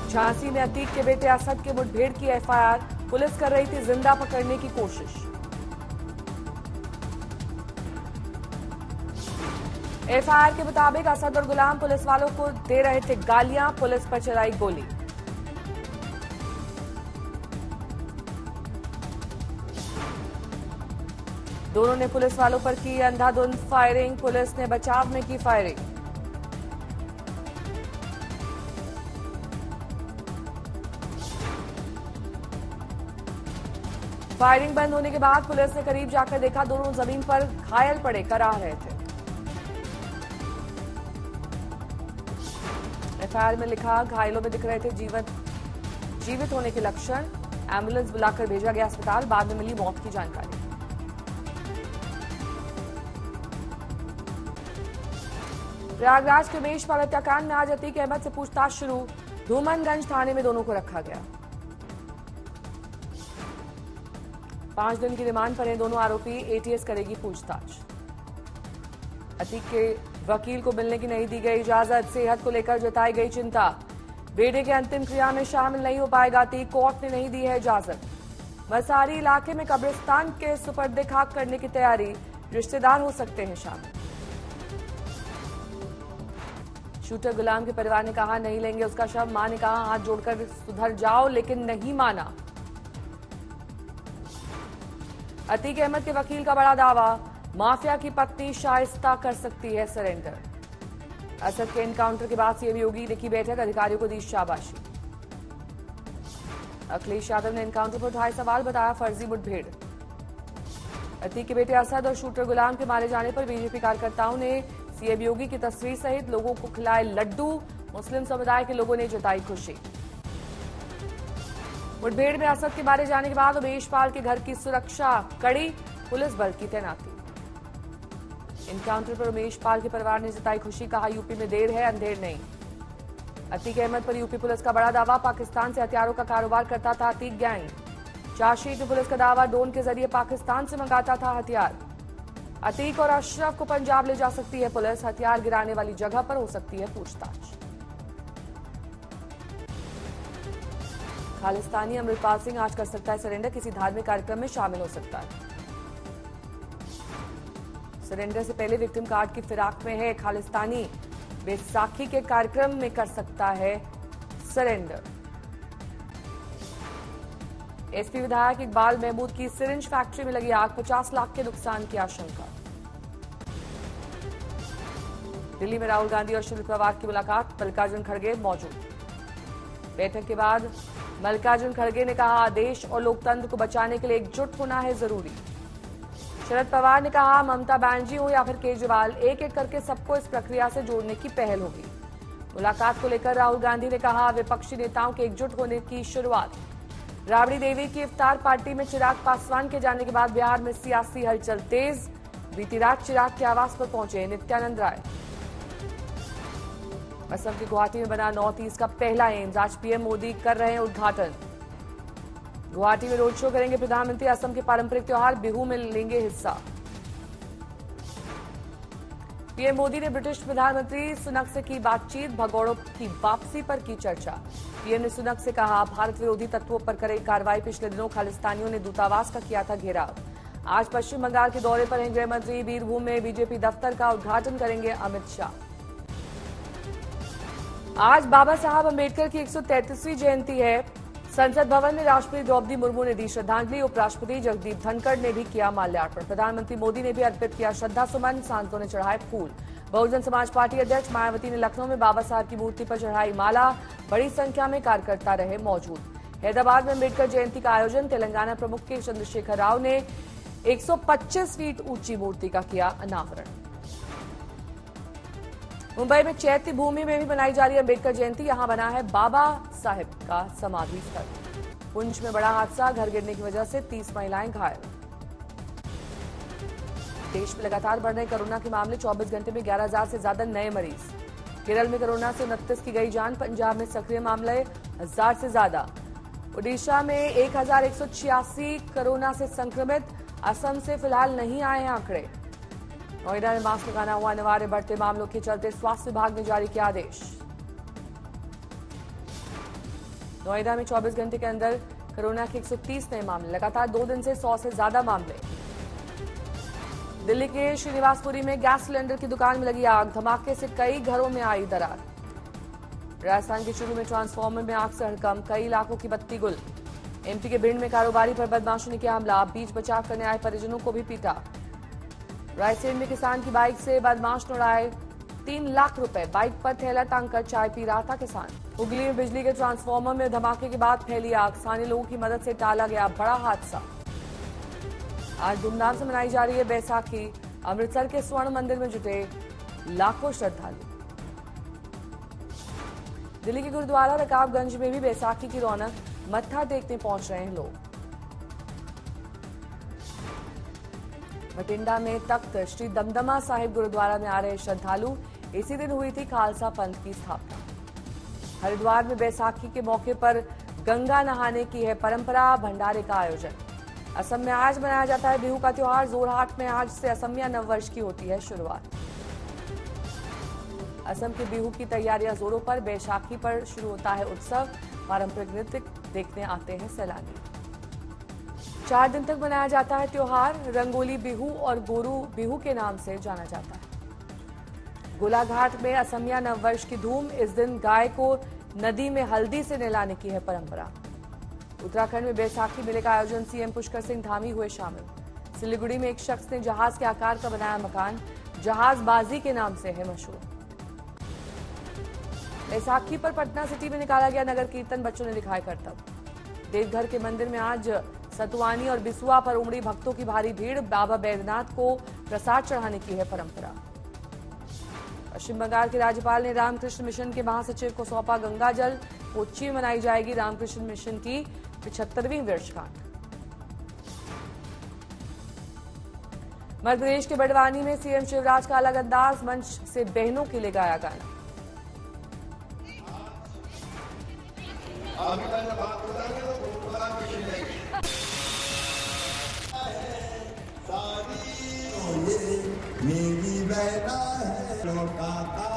झांसी में अतीक के बेटे असद के मुठभेड़ की एफआईआर, पुलिस कर रही थी जिंदा पकड़ने की कोशिश। एफआईआर के मुताबिक असद और गुलाम पुलिस वालों को दे रहे थे गालियां, पुलिस पर चलाई गोली। दोनों ने पुलिस वालों पर की अंधाधुंध फायरिंग, पुलिस ने बचाव में की फायरिंग। फायरिंग बंद होने के बाद पुलिस ने करीब जाकर देखा, दोनों जमीन पर घायल पड़े कराह रहे थे। एफआईआर में लिखा, घायलों में दिख रहे थे जीवित होने के लक्षण। एम्बुलेंस बुलाकर भेजा गया अस्पताल, बाद में मिली मौत की जानकारी। प्रयागराज के उमेश पाल हत्याकांड में आज अतीक अहमद से पूछताछ शुरू, धूमनगंज थाने में दोनों को रखा गया। 5 दिन की रिमांड पर हैं दोनों आरोपी, एटीएस करेगी पूछताछ। अतीक के वकील को मिलने की नहीं दी गई इजाजत, सेहत को लेकर जताई गई चिंता। बेटे के अंतिम क्रिया में शामिल नहीं हो पाएगा अतीक, कोर्ट ने नहीं दी है इजाजत। मसारी इलाके में कब्रिस्तान के सुपर्दे खाक करने की तैयारी, रिश्तेदार हो सकते हैं शामिल। शूटर गुलाम के परिवार ने कहा नहीं लेंगे उसका शव, मां ने कहा हाथ जोड़कर सुधर जाओ, लेकिन नहीं माना। अतीक अहमद के वकील का बड़ा दावा, माफिया की पत्नी शाइस्ता कर सकती है सरेंडर। असद के एनकाउंटर के बाद सीएम योगी ने की बैठक, अधिकारियों को दी शाबाशी। अखिलेश यादव ने एनकाउंटर पर उठाए सवाल, बताया फर्जी मुठभेड़। अतीक के बेटे असद और शूटर गुलाम के मारे जाने पर बीजेपी कार्यकर्ताओं ने सीएम योगी की तस्वीर सहित लोगों को खिलाए लड्डू, मुस्लिम समुदाय के लोगों ने जताई खुशी। मुठभेड़ में असद के मारे जाने के बाद उमेश पाल के घर की सुरक्षा कड़ी, पुलिस बल की तैनाती। एनकाउंटर पर उमेश पाल के परिवार ने जताई खुशी, कहा यूपी में देर है अंधेर नहीं। अतीक अहमद पर यूपी पुलिस का बड़ा दावा, पाकिस्तान से हथियारों का कारोबार करता था अतीक गैंग। चार्जशीट में पुलिस का दावा, ड्रोन के जरिए पाकिस्तान से मंगाता था हथियार। अतीक और अशरफ को पंजाब ले जा सकती है पुलिस, हथियार गिराने वाली जगह पर हो सकती है पूछताछ। खालिस्तानी अमृतपाल सिंह आज कर सकता है सरेंडर, किसी धार्मिक कार्यक्रम में शामिल हो सकता है। सरेंडर से पहले विक्टिम कार्ड की फिराक में है खालिस्तानी, बैसाखी के कार्यक्रम में कर सकता है सरेंडर। एसपी विधायक इकबाल महमूद की सिरिंज फैक्ट्री में लगी आग, 50 लाख के नुकसान की आशंका। दिल्ली में राहुल गांधी और शरद पवार की मुलाकात, मल्लिकार्जुन खड़गे मौजूद। बैठक के बाद मल्लिकार्जुन खड़गे ने कहा, देश और लोकतंत्र को बचाने के लिए एकजुट होना है जरूरी। शरद पवार ने कहा, ममता बनर्जी हो या फिर केजरीवाल, एक एक करके सबको इस प्रक्रिया से जोड़ने की पहल होगी। मुलाकात को लेकर राहुल गांधी ने कहा, विपक्षी नेताओं के एकजुट होने की शुरुआत। राबड़ी देवी की इफ्तार पार्टी में चिराग पासवान के जाने के बाद बिहार में सियासी हलचल तेज। बीती रात चिराग के आवास पर पहुंचे नित्यानंद राय। असम के गुवाहाटी में बना नॉर्थ ईस्ट का पहला एम्स, आज पीएम मोदी कर रहे हैं उद्घाटन। गुवाहाटी में रोड शो करेंगे प्रधानमंत्री, असम के पारंपरिक त्योहार बिहू में लेंगे हिस्सा। पीएम मोदी ने ब्रिटिश प्रधानमंत्री सुनक से की बातचीत, भगौड़ों की वापसी पर की चर्चा। पीएम ने सुनक से कहा, भारत विरोधी तत्वों पर करें कार्रवाई। पिछले दिनों खालिस्तानियों ने दूतावास का किया था घेराव। आज पश्चिम बंगाल के दौरे पर हैं गृह मंत्री, बीरभूम में बीजेपी दफ्तर का उद्घाटन करेंगे अमित शाह। आज बाबा साहब अम्बेडकर की 133वीं जयंती है। संसद भवन में राष्ट्रपति द्रौपदी मुर्मू ने दी श्रद्धांजलि, उपराष्ट्रपति जगदीप धनखड़ ने भी किया माल्यार्पण। प्रधानमंत्री मोदी ने भी अर्पित किया श्रद्धा सुमन, सांसदों ने चढ़ाए फूल। बहुजन समाज पार्टी अध्यक्ष मायावती ने लखनऊ में बाबा साहब की मूर्ति पर चढ़ाई माला। बड़ी संख्या में कार्यकर्ता रहे मौजूद। हैदराबाद में अम्बेडकर जयंती का आयोजन, तेलंगाना प्रमुख के चंद्रशेखर राव ने 125 फीट ऊंची मूर्ति का किया अनावरण। मुंबई में चैत्य भूमि में भी मनाई जा रही है अम्बेडकर जयंती, यहां बना है बाबा साहेब का समाधि स्थल। पुंछ में बड़ा हादसा, घर गिरने की वजह से 30 महिलाएं घायल। देश में लगातार बढ़ रहे कोरोना के मामले, 24 घंटे में 11,000 से ज्यादा नए मरीज। केरल में कोरोना से 29 की गई जान, पंजाब में सक्रिय मामले 1000 से ज्यादा। ओडिशा में 1186 कोरोना से संक्रमित, असम से फिलहाल नहीं आए हैं आंकड़े। नोएडा में मास्क लगाना हुआ अनिवार्य, बढ़ते मामलों के चलते स्वास्थ्य विभाग ने जारी किया आदेश। नोएडा में 24 घंटे के अंदर कोरोना के 130 नए मामले, लगातार 2 दिन से 100 से ज्यादा मामले। दिल्ली के श्रीनिवासपुरी में गैस सिलेंडर की दुकान में लगी आग, धमाके से कई घरों में आई दरार। राजस्थान के चूरू में ट्रांसफार्मर में आग से हड़कंप, कई इलाकों की बत्ती गुल। एमपी के भिंड में कारोबारी पर बदमाशों ने किया हमला, बीच बचाव करने आए परिजनों को भी पीटा। रायसेन में किसान की बाइक से बदमाश ने उड़ाए 3 लाख रुपए, बाइक पर थैला टांगकर चाय पी रहा था किसान। हुगली में बिजली के ट्रांसफार्मर में धमाके के बाद फैली आग, स्थानीय लोगों की मदद से टाला गया बड़ा हादसा। आज धूमधाम से मनाई जा रही है बैसाखी, अमृतसर के स्वर्ण मंदिर में जुटे लाखों श्रद्धालु। दिल्ली के गुरुद्वारा रकाबगंज में भी बैसाखी की रौनक, मत्था टेकने पहुंच रहे हैं लोग। बठिंडा में तख्त श्री दमदमा साहिब गुरुद्वारा में आ रहे श्रद्धालु, इसी दिन हुई थी खालसा पंथ की स्थापना। हरिद्वार में बैसाखी के मौके पर गंगा नहाने की है परंपरा, भंडारे का आयोजन। असम में आज मनाया जाता है बिहू का त्योहार, जोरहाट में आज से असमिया नववर्ष की होती है शुरुआत। असम के बिहू की तैयारियां जोरों पर, बैसाखी पर शुरू होता है उत्सव, पारंपरिक नृत्य देखने आते हैं सैलानी। 4 दिन तक मनाया जाता है त्योहार, रंगोली बिहू और गोरू बिहू के नाम से जाना जाता है। गोलाघाट में असमिया नववर्ष की धूम, इस दिन गाय को नदी में हल्दी से नहलाने की है परंपरा। उत्तराखंड में बैसाखी मेले का आयोजन, सीएम पुष्कर सिंह धामी हुए शामिल। सिलीगुड़ी में एक शख्स ने जहाज के आकार का बनाया मकान, जहाजबाजी के नाम से है मशहूर। बैसाखी पर पटना सिटी में निकाला गया नगर कीर्तन, बच्चों ने दिखाए करतब। देवघर के मंदिर में आज सतुआनी और बिसुआ पर उमड़ी भक्तों की भारी भीड़, बाबा बैद्यनाथ को प्रसाद चढ़ाने की है परंपरा। पश्चिम बंगाल के राज्यपाल ने रामकृष्ण मिशन के महासचिव को सौंपा गंगा जल, कोच्चि में मनाई जाएगी रामकृष्ण मिशन की 75वीं वर्षगांठ। मध्य प्रदेश के बड़वानी में सीएम शिवराज का अलग अंदाज, मंच से बहनों के लिए गाया गाना। मेरी बहना है